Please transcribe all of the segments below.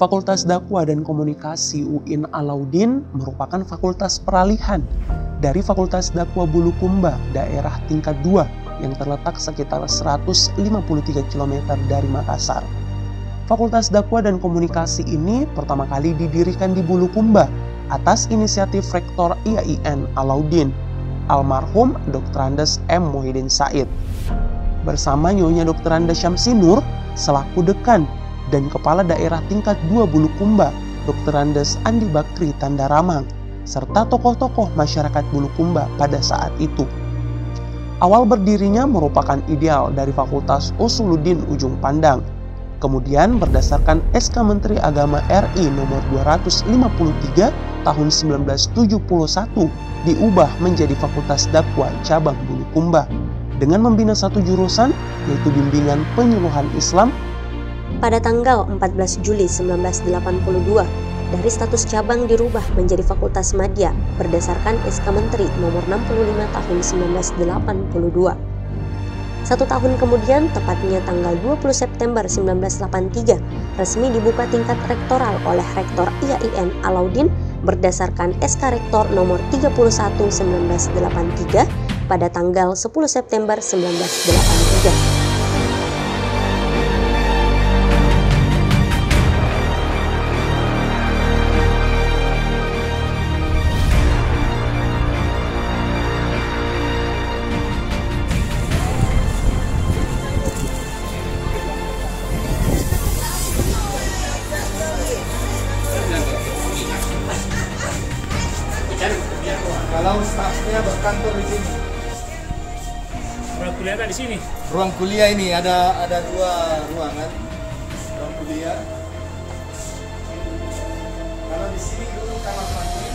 Fakultas Dakwah dan Komunikasi UIN Alauddin merupakan fakultas peralihan dari Fakultas Dakwah Bulukumba daerah tingkat 2 yang terletak sekitar 153 km dari Makassar. Fakultas Dakwah dan Komunikasi ini pertama kali didirikan di Bulukumba atas inisiatif Rektor IAIN Alauddin, almarhum Dr. Andes M. Muhyiddin Said, bersama Nyonya Dr. Andes Syamsinur selaku dekan dan Kepala Daerah Tingkat 2 Bulukumba, Dr. Andes Andi Bakri Tandaramang, serta tokoh-tokoh masyarakat Bulukumba pada saat itu. Awal berdirinya merupakan ideal dari Fakultas Usuluddin Ujung Pandang. Kemudian berdasarkan SK Menteri Agama RI nomor 253 tahun 1971 diubah menjadi Fakultas Dakwah Cabang Bulukumba dengan membina satu jurusan yaitu bimbingan penyuluhan Islam. Pada tanggal 14 Juli 1982, dari status cabang dirubah menjadi Fakultas Madya berdasarkan SK Menteri nomor 65 tahun 1982. Satu tahun kemudian, tepatnya tanggal 20 September 1983, resmi dibuka tingkat rektoral oleh Rektor IAIN Alauddin berdasarkan SK Rektor nomor 31 1983 pada tanggal 10 September 1983. Kalau stafnya berkantor di sini. Ruang kuliah kan di sini. Ruang kuliah ini ada dua ruangan. Ruang kuliah. Kalau di sini dulu kamar mandi,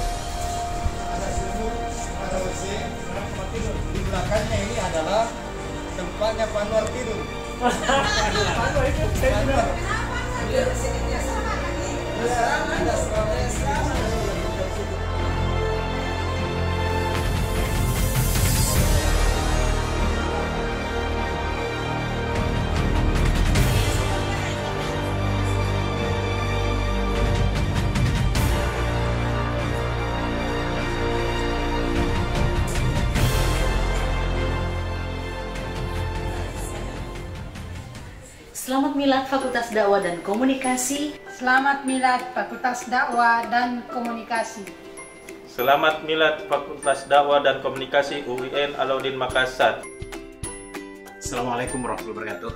ada sumur, ada WC. Di belakangnya ini adalah tempatnya Panwar tidur. Panwar itu Panwar. Selamat Milad Fakultas Dakwah dan Komunikasi. Selamat Milad Fakultas Dakwah dan Komunikasi. Selamat Milad Fakultas Dakwah dan Komunikasi UIN Alauddin Makassar. Assalamualaikum warahmatullahi wabarakatuh.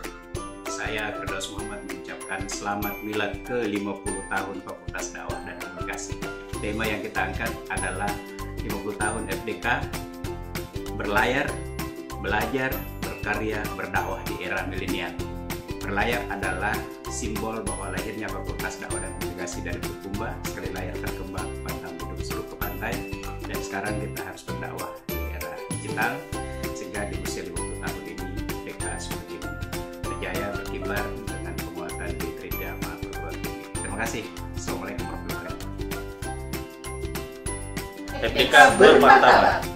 Saya Firdaus Muhammad mengucapkan selamat Milad ke-50 tahun Fakultas Dakwah dan Komunikasi. Tema yang kita angkat adalah 50 tahun FDK, berlayar, belajar, berkarya, berdakwah di era milenial. Berlayar adalah simbol bahwa lahirnya Fakultas Dakwah dan Komunikasi dari Bulukumba, sekali layar terkembang, pantang duduk suruh ke pantai, dan sekarang kita harus berdakwah di era digital, sehingga di usia 50 tahun ini FDK semakin berjaya berkibar dengan penguatan di tridharma perguruan tinggi. Terima kasih. Assalamualaikum warahmatullahi wabarakatuh. FDK bermartabat.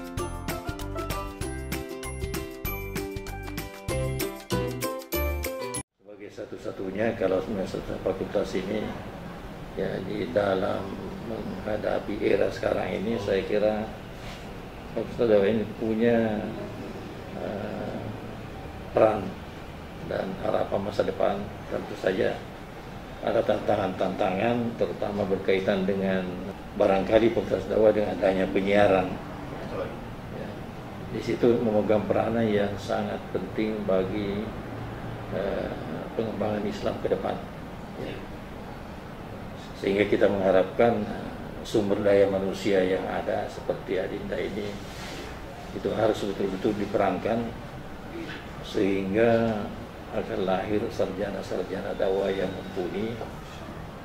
Satu-satunya kalau fakultas ini ya di dalam menghadapi era sekarang ini, saya kira Fakultas Dakwah ini punya peran dan harapan masa depan. Tentu saja ada tantangan-tantangan terutama berkaitan dengan barangkali Fakultas Dakwah dengan adanya penyiaran. Ya, di situ memegang peranan yang sangat penting bagi pengembangan Islam ke depan, ya. Sehingga kita mengharapkan sumber daya manusia yang ada seperti Adinda ini itu harus betul-betul diperankan sehingga akan lahir sarjana-sarjana dakwah yang mumpuni,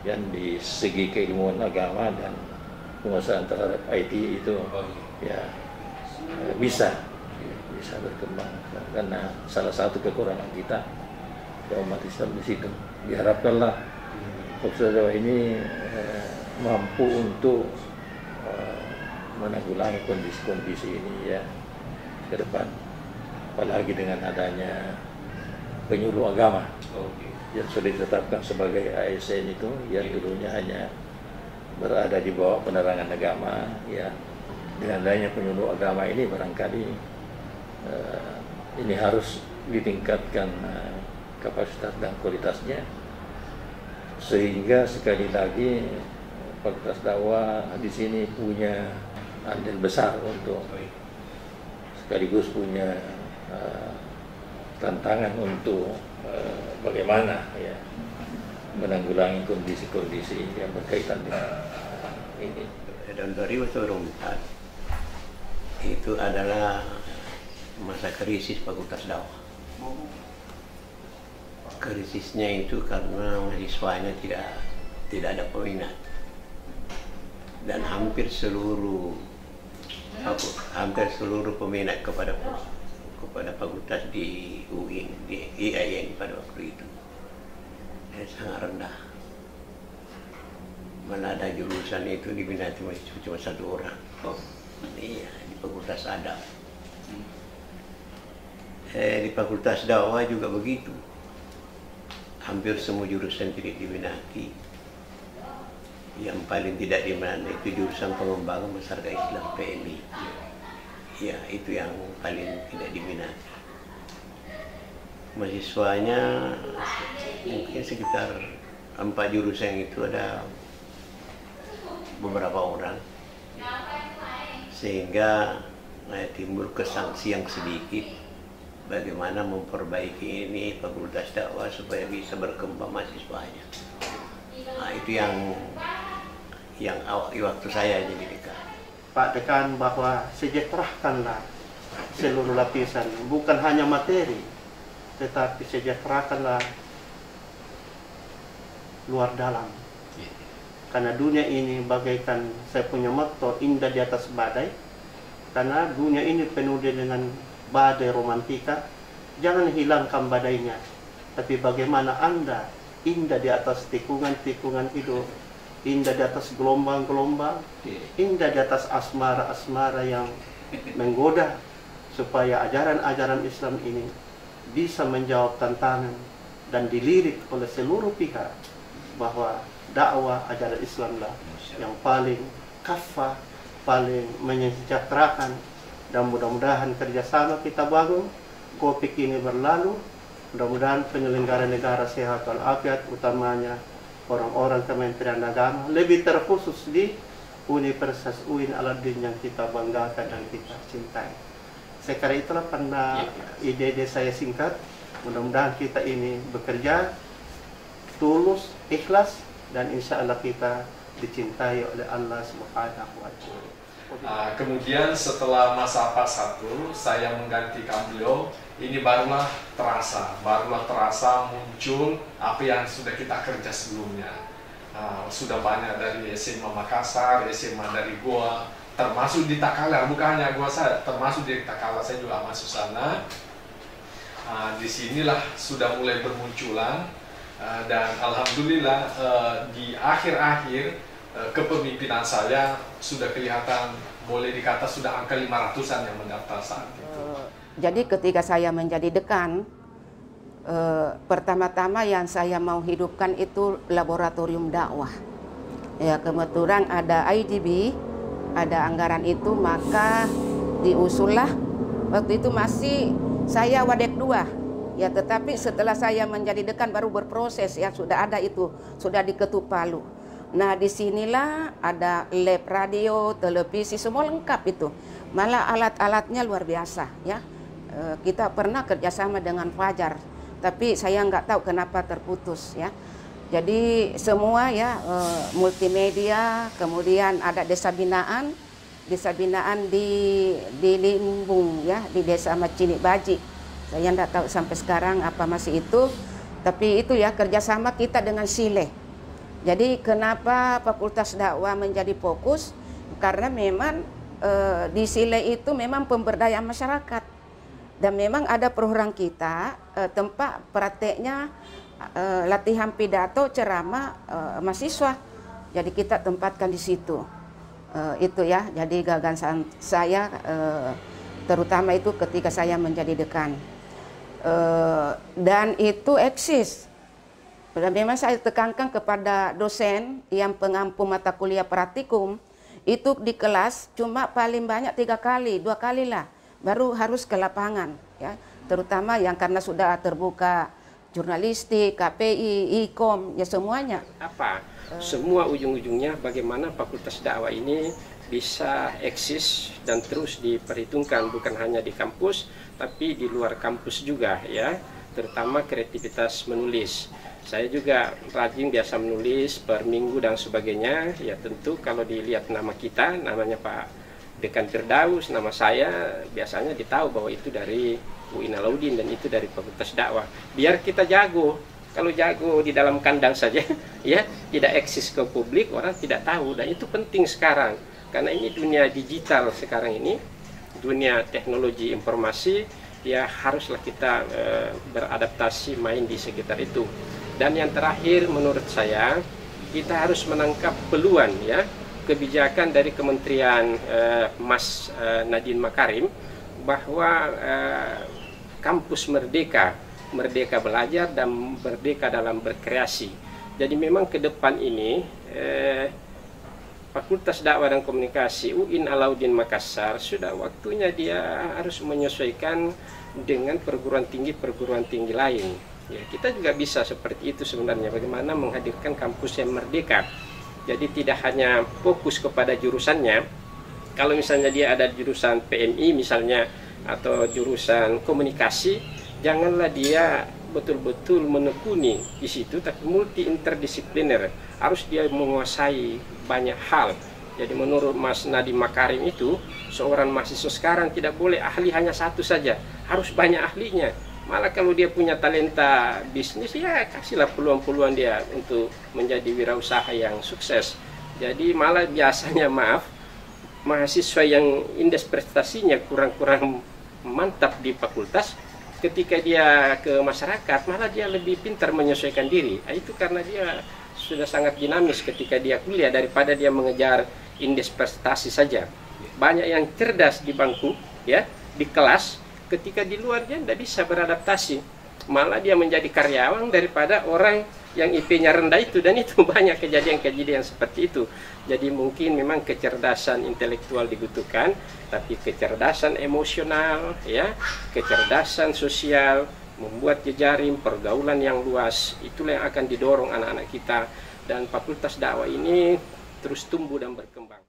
yang di segi keilmuan agama dan penguasaan terhadap IT itu ya bisa berkembang, karena salah satu kekurangan kita umat Islam di situ. Diharapkanlah Fakultas Dakwah ini mampu untuk menanggulangi kondisi-kondisi ini ya ke depan, apalagi dengan adanya penyuluh agama. yang sudah ditetapkan sebagai ASN itu yang dulunya hanya berada di bawah penerangan agama, ya dengan adanya penyuluh agama ini barangkali ini harus ditingkatkan kapasitas dan kualitasnya, sehingga sekali lagi Fakultas Dakwah di sini punya andil besar untuk sekaligus punya tantangan untuk bagaimana ya menanggulangi kondisi-kondisi yang berkaitan dengan ini. Dan 2024 itu adalah masa krisis Fakultas Dakwah. Krisisnya itu karena mahasiswanya tidak ada peminat, dan hampir seluruh peminat kepada fakultas di UI, di IAIN pada waktu itu sangat rendah. Malah ada jurusan itu diminati cuma 1 orang. Iya, di Fakultas Adab. Di Fakultas Dakwah juga begitu. Hampir semua jurusan tidak diminati. Yang paling tidak diminati itu jurusan pengembangan masyarakat Islam, PMI. Ya, itu yang paling tidak diminati. Mahasiswanya mungkin sekitar 4 jurusan itu ada beberapa orang, sehingga timbul kesangsi yang sedikit bagaimana memperbaiki ini Fakultas Dakwah supaya bisa berkembang mahasiswanya. Nah, itu yang waktu saya jadi dekan. Pak Dekan, bahwa sejahterakanlah seluruh lapisan, bukan hanya materi, tetapi sejahterakanlah luar dalam. Karena dunia ini bagaikan, saya punya motto, indah di atas badai. Karena dunia ini penuh dengan badai romantika. Jangan hilangkan badainya, tapi bagaimana Anda indah di atas tikungan-tikungan hidup, indah di atas gelombang-gelombang, indah di atas asmara-asmara yang menggoda, supaya ajaran-ajaran Islam ini bisa menjawab tantangan dan dilirik oleh seluruh pihak bahwa dakwah ajaran Islam lah yang paling kafah, paling menyejahterakan, dan mudah-mudahan kerjasama kita bangun, Kopik ini berlalu, mudah-mudahan penyelenggara negara sehat walafiat, utamanya orang-orang Kementerian Agama, lebih terkhusus di Universitas UIN Alauddin yang kita banggakan dan kita cintai. Sekarang itulah pada ide-ide saya singkat. Mudah-mudahan kita ini bekerja tulus, ikhlas, dan insya Allah kita dicintai oleh Allah Subhanahu wa Ta'ala. Kemudian setelah masa Pak 1 saya menggantikan beliau, ini barulah terasa muncul apa yang sudah kita kerja sebelumnya. Sudah banyak dari SMA Makassar, SMA dari Goa, termasuk di Takala, bukan hanya Goa saya, termasuk di Takala saya juga masuk sana. Disinilah sudah mulai bermunculan, dan alhamdulillah di akhir-akhir kepemimpinan saya sudah kelihatan, boleh dikata sudah angka 500-an yang mendaftar saat itu. Jadi ketika saya menjadi dekan, pertama-tama yang saya mau hidupkan itu laboratorium dakwah. Ya, kebetulan ada IDB, ada anggaran itu, maka diusullah. Waktu itu masih saya Wadek 2. Ya, tetapi setelah saya menjadi dekan baru berproses, ya sudah ada itu, sudah di Ketuk Palu. Nah, disinilah ada lab radio, televisi, semua lengkap itu. Malah alat-alatnya luar biasa, ya. Kita pernah kerjasama dengan Fajar, tapi saya nggak tahu kenapa terputus, ya. Jadi semua ya multimedia, kemudian ada desa binaan di Limbung, ya, di desa Macini Baji. Saya nggak tahu sampai sekarang apa masih itu, tapi itu ya kerjasama kita dengan Sile. Jadi kenapa Fakultas Dakwah menjadi fokus? Karena memang di Sile itu memang pemberdayaan masyarakat. Dan memang ada program kita, tempat prakteknya latihan pidato, ceramah mahasiswa. Jadi kita tempatkan di situ. Itu ya, jadi gagasan saya terutama itu ketika saya menjadi dekan. Dan itu eksis. Memang saya tekankan kepada dosen yang pengampu mata kuliah praktikum, itu di kelas cuma paling banyak 3 kali, 2 kali lah, baru harus ke lapangan, ya. Terutama yang karena sudah terbuka jurnalistik, KPI, IKOM, ya semuanya. Apa? Semua ujung-ujungnya bagaimana Fakultas Dakwah ini bisa eksis dan terus diperhitungkan bukan hanya di kampus, tapi di luar kampus juga, ya. Terutama kreativitas menulis. Saya juga rajin biasa menulis per minggu dan sebagainya. Ya tentu kalau dilihat nama kita, namanya Pak Dekan Firdaus, nama saya biasanya ditahu bahwa itu dari UIN Alauddin dan itu dari Fakultas Dakwah. Biar kita jago. Kalau jago di dalam kandang saja, ya tidak eksis ke publik, orang tidak tahu. Dan itu penting sekarang. Karena ini dunia digital sekarang ini, dunia teknologi informasi, ya haruslah kita beradaptasi main di sekitar itu. Dan yang terakhir menurut saya, kita harus menangkap peluang, ya, kebijakan dari Kementerian Mas Nadiem Makarim bahwa kampus merdeka, merdeka belajar dan merdeka dalam berkreasi. Jadi memang ke depan ini Fakultas Dakwah dan Komunikasi UIN Alauddin Makassar sudah waktunya dia harus menyesuaikan dengan perguruan tinggi lain. Ya, kita juga bisa seperti itu sebenarnya, bagaimana menghadirkan kampus yang merdeka. Jadi tidak hanya fokus kepada jurusannya. Kalau misalnya dia ada jurusan PMI misalnya atau jurusan komunikasi, janganlah dia betul-betul menekuni di situ, tapi multi interdisipliner. Harus dia menguasai banyak hal. Jadi menurut Mas Nadiem Makarim itu, seorang mahasiswa sekarang tidak boleh ahli hanya satu saja, harus banyak ahlinya. Malah kalau dia punya talenta bisnis, ya kasihlah peluang-peluang dia untuk menjadi wirausaha yang sukses. Jadi malah biasanya, maaf, mahasiswa yang indeks prestasinya kurang-kurang mantap di fakultas, ketika dia ke masyarakat, malah dia lebih pintar menyesuaikan diri. Itu karena dia sudah sangat dinamis ketika dia kuliah, daripada dia mengejar indeks prestasi saja. Banyak yang cerdas di bangku, ya, di kelas, ketika di luar dia tidak bisa beradaptasi, malah dia menjadi karyawan daripada orang yang IP-nya rendah itu. Dan itu banyak kejadian-kejadian seperti itu. Jadi mungkin memang kecerdasan intelektual dibutuhkan, tapi kecerdasan emosional, ya, kecerdasan sosial, membuat jejaring pergaulan yang luas, itulah yang akan didorong anak-anak kita, dan Fakultas Dakwah ini terus tumbuh dan berkembang.